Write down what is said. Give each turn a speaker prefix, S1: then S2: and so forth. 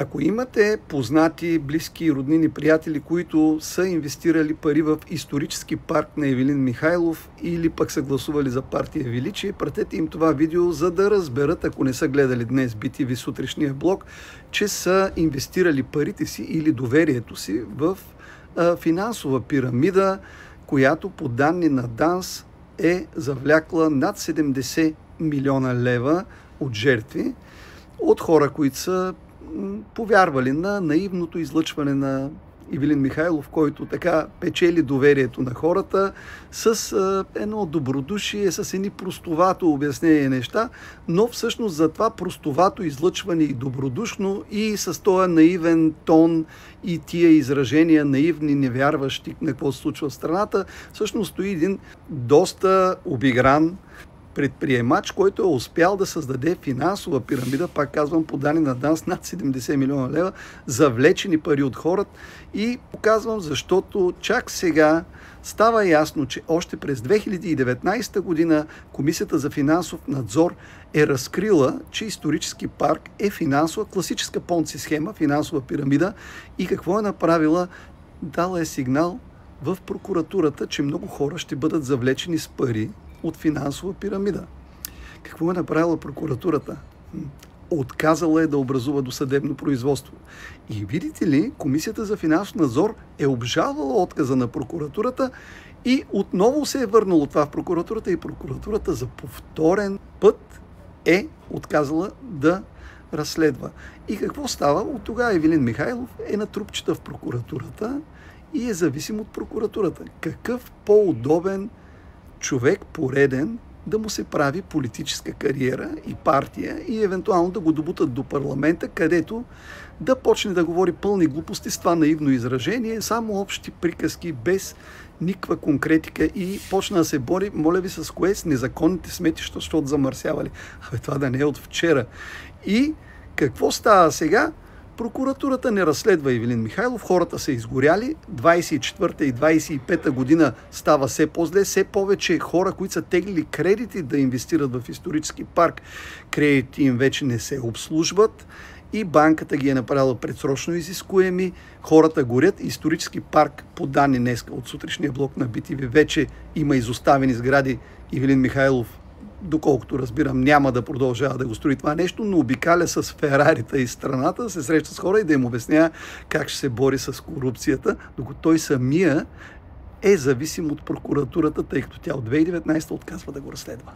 S1: Ако имате познати, близки, роднини, приятели, които са инвестирали пари в исторически парк на Ивелин Михайлов или пък са гласували за партия Величие, пратете им това видео, за да разберат, ако не са гледали днес BTV сутрешния блог, че са инвестирали парите си или доверието си в финансова пирамида, която по данни на ДАНС е завлякла над 70 милиона лева от жертви, от хора, които са повярвали на наивното излъчване на Ивелин Михайлов, който така печели доверието на хората с едно добродушие, с едни простовато обяснение неща, но всъщност за това простовато излъчване и добродушно и с този наивен тон и тия изражения наивни, невярващи на какво се случва в страната, всъщност стои един доста обигран предприемач, който е успял да създаде финансова пирамида, пак казвам, по данни на ДАНС, над 70 милиона лева, завлечени пари от хората. И показвам, защото чак сега става ясно, че още през 2019 година Комисията за финансов надзор е разкрила, че исторически парк е финансова, класическа понци схема, финансова пирамида, и какво е направила? Дала е сигнал в прокуратурата, че много хора ще бъдат завлечени с пари от финансова пирамида. Какво е направила прокуратурата? Отказала е да образува досъдебно производство. И видите ли, Комисията за финансов надзор е обжалвала отказа на прокуратурата и отново се е върнало това в прокуратурата и прокуратурата за повторен път е отказала да разследва. И какво става? От тогава Ивелин Михайлов е на трупчета в прокуратурата и е зависим от прокуратурата. Какъв по-удобен човек пореден да му се прави политическа кариера и партия и евентуално да го добутат до парламента, където да почне да говори пълни глупости с това наивно изражение, само общи приказки, без никаква конкретика и почна да се бори, моля ви, с кое? С незаконните сметища, защото замърсявали. Това да не е от вчера. И какво става сега? Прокуратурата не разследва Ивелин Михайлов, хората са изгоряли, 24-та и 25-та година става все по-зле, все повече хора, които са теглили кредити да инвестират в исторически парк, кредити им вече не се обслужват и банката ги е направила предсрочно изискуеми, хората горят. Исторически парк, по данни днеска от сутрешния блок на BTV, вече има изоставени сгради. Ивелин Михайлов, доколкото разбирам, няма да продължава да го строи това нещо, но обикаля с ферарита из страната, да се среща с хора и да им обяснява как ще се бори с корупцията, докато той самия е зависим от прокуратурата, тъй като тя от 2019 отказва да го разследва.